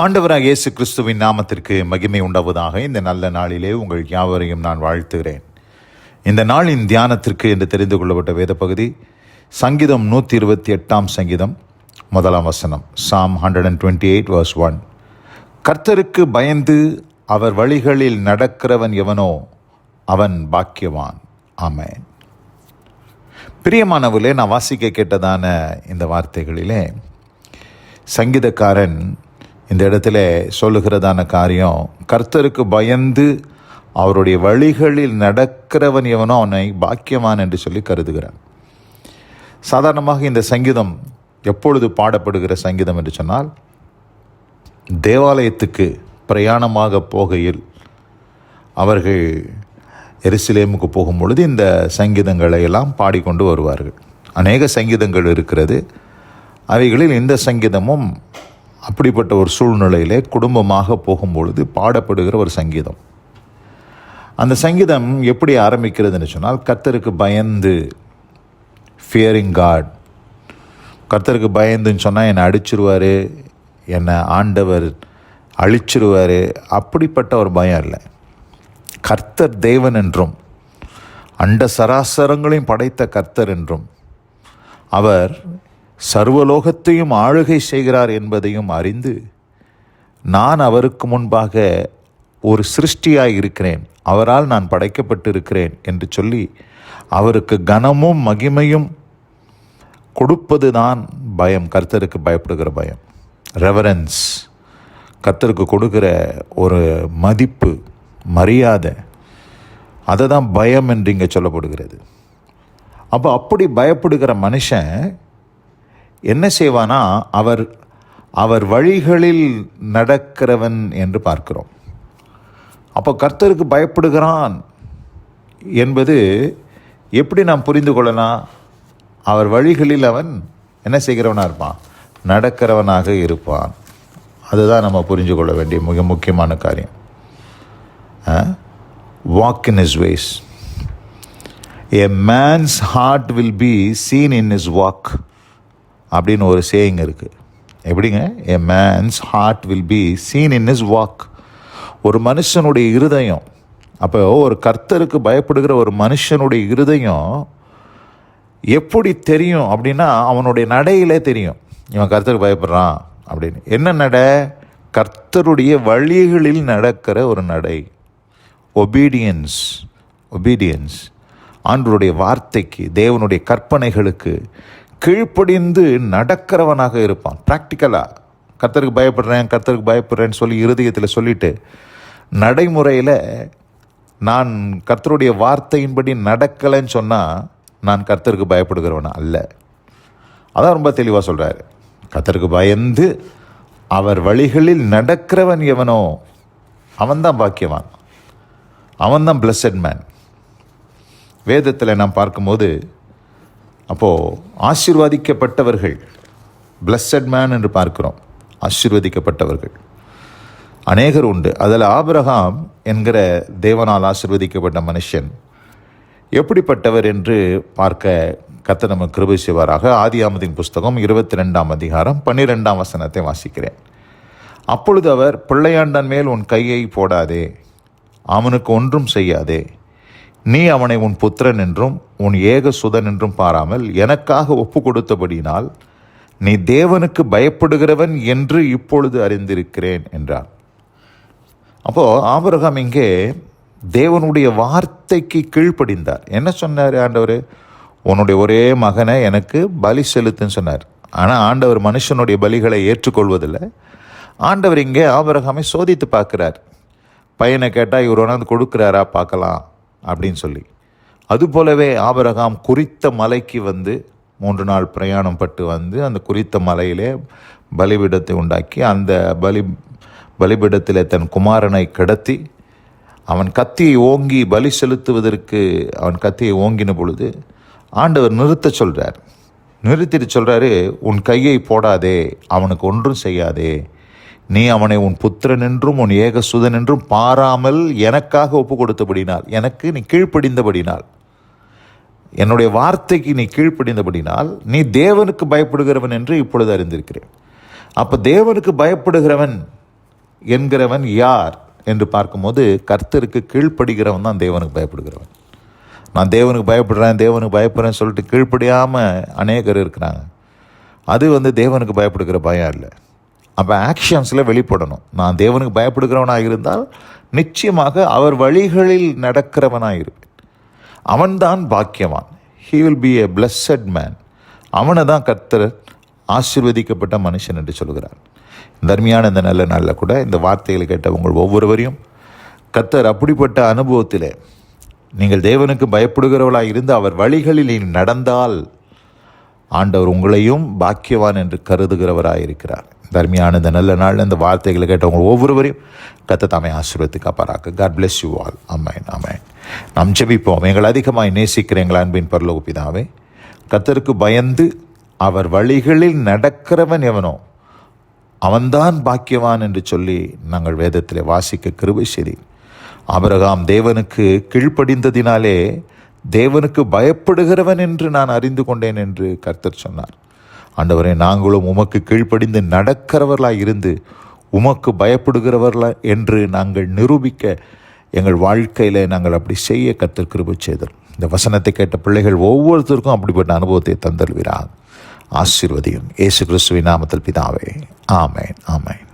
ஆண்டவராக இயேசு கிறிஸ்துவின் நாமத்திற்கு மகிமை உண்டாவதாக. இந்த நல்ல நாளிலே உங்கள் யாவரையும் நான் வாழ்த்துகிறேன். இந்த நாளின் தியானத்திற்கு என்று தெரிந்து கொள்ளப்பட்ட வேத பகுதி சங்கீதம் 128 சங்கீதம் 1 வசனம். Psalm 128 verse 1. கர்த்தருக்கு பயந்து அவர் வழிகளில் நடக்கிறவன் எவனோ அவன் பாக்கியவான். ஆமென். பிரியமானவர்களே, நான் வாசிக்க கேட்டதான இந்த வார்த்தைகளிலே சங்கீதக்காரன் இந்த இடத்துல சொல்லுகிறதான காரியம், கர்த்தருக்கு பயந்து அவருடைய வழிகளில் நடக்கிறவன் எவனோ அவனை பாக்கியவான் என்று சொல்லி கருதுகிறான். சாதாரணமாக இந்த சங்கீதம் எப்பொழுது பாடப்படுகிற சங்கீதம் என்று சொன்னால், தேவாலயத்துக்கு பிரயாணமாக போகையில் அவர்கள் எருசலேமுக்கு போகும் பொழுது இந்த சங்கீதங்களை எல்லாம் பாடிக்கொண்டு வருவார்கள். அநேக சங்கீதங்கள் இருக்கிறது. அவைகளில் இந்த சங்கீதமும் அப்படிப்பட்ட ஒரு சூழ்நிலையிலே குடும்பமாக போகும்பொழுது பாடப்படுகிற ஒரு சங்கீதம். அந்த சங்கீதம் எப்படி ஆரம்பிக்கிறதுன்னு சொன்னால், கர்த்தருக்கு பயந்து, ஃபியரிங் காட். கர்த்தருக்கு பயந்துன்னு சொன்னால் என்னை அடிச்சிருவார், என்னை ஆண்டவர் அழிச்சிருவார், அப்படிப்பட்ட ஒரு பயம் இல்லை. கர்த்தர் தேவன் என்றும் அண்ட சராசரங்களையும் படைத்த கர்த்தர் என்றும் அவர் சர்வலோகத்தையும் ஆளுகை செய்கிறார் என்பதையும் அறிந்து, நான் அவருக்கு முன்பாக ஒரு சிருஷ்டியாய் இருக்கிறேன், அவரால் நான் படைக்கப்பட்டிருக்கிறேன் என்று சொல்லி அவருக்கு கனமும் மகிமையும் கொடுப்பது தான் பயம். கர்த்தருக்கு பயப்படுகிற பயம், ரெவரன்ஸ், கர்த்தருக்கு கொடுக்கிற ஒரு மதிப்பு, மரியாதை, அதை தான் பயம் என்று இங்கே சொல்லப்படுகிறது. அப்போ அப்படி பயப்படுகிற மனுஷன் என்ன செய்வானா, அவர் வழிகளில் நடக்கிறவன் என்று பார்க்கிறோம். அப்போ கர்த்தருக்கு பயப்படுகிறான் என்பது எப்படி நாம் புரிந்து கொள்ளலாம்? அவர் வழிகளில் அவன் என்ன செய்கிறவனாக இருப்பான்? நடக்கிறவனாக இருப்பான். அதுதான் நம்ம புரிஞ்சு கொள்ள வேண்டிய மிக முக்கியமான காரியம். Walk in his ways. A man's heart will be seen in his walk அப்படின்னு ஒரு சேயிங் இருக்குது. எப்படிங்க? A man's heart will be seen in his walk. ஒரு மனுஷனுடைய இருதயம், அப்போ ஒரு கர்த்தருக்கு பயப்படுகிற ஒரு மனுஷனுடைய இருதயம் எப்படி தெரியும் அப்படின்னா, அவனுடைய நடையிலே தெரியும் இவன் கர்த்தருக்கு பயப்படுறான் அப்படின்னு. என்ன நடை? கர்த்தருடைய வழிகளில் நடக்கிற ஒரு நடை. ஒபீடியன்ஸ். ஆண்டவருடைய வார்த்தைக்கு, தேவனுடைய கற்பனைகளுக்கு கீழ்ப்படிந்து நடக்கிறவனாக இருப்பான். ப்ராக்டிக்கலாக கர்த்தருக்கு பயப்படுறேன்னு சொல்லி இருதயத்தில் சொல்லிட்டு, நடைமுறையில் நான் கர்த்தருடைய வார்த்தையின்படி நடக்கலைன்னு சொன்னால் நான் கர்த்தருக்கு பயப்படுகிறவனா அல்ல. அதான் ரொம்ப தெளிவாக சொல்கிறாரு. கர்த்தருக்கு பயந்து அவர் வழிகளில் நடக்கிறவன் எவனோ அவன்தான் பாக்கியவான், அவன்தான் பிளஸட் மேன். வேதத்தில் நாம் பார்க்கும்போது, அப்போது ஆசீர்வதிக்கப்பட்டவர்கள், பிளஸட் மேன் என்று பார்க்கிறோம். ஆசீர்வதிக்கப்பட்டவர்கள் அநேகர் உண்டு. அதில் ஆபிரகாம் என்கிற தேவனால் ஆசீர்வதிக்கப்பட்ட மனுஷன் எப்படிப்பட்டவர் என்று பார்க்க கர்த்தர் நமக்கு கிருபை செய்வாராக. ஆதியாகமத்தின் புஸ்தகம் 22 அதிகாரம் 12 வசனத்தை வாசிக்கிறேன். அப்பொழுது அவர், பிள்ளையாண்டான் மேல் உன் கையை போடாதே, அவனுக்கு ஒன்றும் செய்யாதே, நீ அவனை உன் புத்திரன் என்றும் உன் ஏக சுதன் என்றும் பாராமல் எனக்காக ஒப்பு கொடுத்தபடினால் நீ தேவனுக்கு பயப்படுகிறவன் என்று இப்பொழுது அறிந்திருக்கிறேன் என்றார். அப்போது ஆபிரகாம் இங்கே தேவனுடைய வார்த்தைக்கு கீழ்ப்படிந்தார். என்ன சொன்னார் ஆண்டவர்? உன்னுடைய ஒரே மகனை எனக்கு பலி செலுத்துன்னு சொன்னார். ஆனால் ஆண்டவர் மனுஷனுடைய பலிகளை ஏற்றுக்கொள்வதில்லை. ஆண்டவர் இங்கே ஆபிரகாமை சோதித்து பார்க்குறார். பையனை கேட்டால் இவர் ஒன்று கொடுக்குறாரா பார்க்கலாம் அப்படின்னு சொல்லி. அதுபோலவே ஆபிரகாம் குறித்த மலைக்கு வந்து 3 நாள் பிரயாணம் பட்டு வந்து அந்த குறித்த மலையிலே பலிபீடத்தை உண்டாக்கி, அந்த பலிபீடத்தில் தன் குமாரனை கிடத்தி, அவன் கத்தியை ஓங்கி பலி செலுத்துவதற்கு அவன் கத்தியை ஓங்கின பொழுது ஆண்டவர் நிறுத்திட்டு சொல்கிறாரு, உன் கையை போடாதே, அவனுக்கு ஒன்றும் செய்யாதே, நீ அவனை உன் புத்திரன் என்றும் உன் ஏக சுதன் என்றும் பாராமல் எனக்காக ஒப்பு கொடுத்தபடினால், எனக்கு நீ கீழ்ப்படிந்தபடினால், என்னுடைய வார்த்தைக்கு நீ கீழ்ப்படிந்தபடினால் நீ தேவனுக்கு பயப்படுகிறவன் என்று இப்பொழுது அறிந்திருக்கிறேன். அப்போ தேவனுக்கு பயப்படுகிறவன் என்கிறவன் யார் என்று பார்க்கும்போது கர்த்தருக்கு கீழ்ப்படுகிறவன் தான் தேவனுக்கு பயப்படுகிறவன். நான் தேவனுக்கு பயப்படுறேன்னு சொல்லிட்டு கீழ்ப்படியாமல் அநேகர் இருக்கிறாங்க. அது தேவனுக்கு பயப்படுகிற பயம் இல்லை. அப்போ ஆக்ஷன்ஸில் வெளிப்படணும். நான் தேவனுக்கு பயப்படுகிறவனாக இருந்தால் நிச்சயமாக அவர் வழிகளில் நடக்கிறவனாக இருப்பேன். அவன்தான் பாக்கியவான். He will be a blessed man. அவனை தான் கர்த்தர் ஆசீர்வதிக்கப்பட்ட மனுஷன் என்று சொல்கிறார். தர்மியான இந்த நல்ல நாளில் கூட இந்த வார்த்தைகளை கேட்ட உங்கள் ஒவ்வொருவரையும் கர்த்தர் அப்படிப்பட்ட அனுபவத்திலே நீங்கள் தேவனுக்கு பயப்படுகிறவர்களாக இருந்து அவர் வழிகளில் நடந்தால் ஆண்டவர் உங்களையும் பாக்கியவான் என்று கருதுகிறவராக இருக்கிறார். தர்மியான இந்த நல்ல நாளில் இந்த வார்த்தைகளை கேட்ட உங்கள் ஒவ்வொருவரையும் கர்த்தர் தாமே ஆசீர்வதித்து காப்பாராக. God bless you all. ஆமென், ஆமென். நாம் ஜெபிப்போம். எங்கள் அதிகமாய் நேசிக்கிற எங்கள் அன்பின் பரலோக பிதாவே, கர்த்தருக்கு பயந்து அவர் வழிகளில் நடக்கிறவன் எவனோ அவன்தான் பாக்கியவான் என்று சொல்லி நாங்கள் வேதத்தில் வாசிக்க கிருபை செய்தீர். ஆபிரகாம் தேவனுக்கு கீழ்ப்படிந்ததினாலே தேவனுக்கு பயப்படுகிறவன் என்று நான் அறிந்து கொண்டேன் என்று கர்த்தர் சொன்னார். ஆண்டவரே, நாங்களும் உமக்கு கீழ்ப்படிந்து நடக்கிறவர்களாக இருந்து உமக்கு பயப்படுகிறவர்களா என்று நாங்கள் நிரூபிக்க எங்கள் வாழ்க்கையில் நாங்கள் அப்படி செய்ய கர்த்தர் கிருபை செய்தோம். இந்த வசனத்தை கேட்ட பிள்ளைகள் ஒவ்வொருத்தருக்கும் அப்படிப்பட்ட அனுபவத்தை தந்தல்வீராக. ஆசீர்வதியும். இயேசு கிறிஸ்துவின் நாமத்தில் பிதாவே. ஆமென், ஆமென்.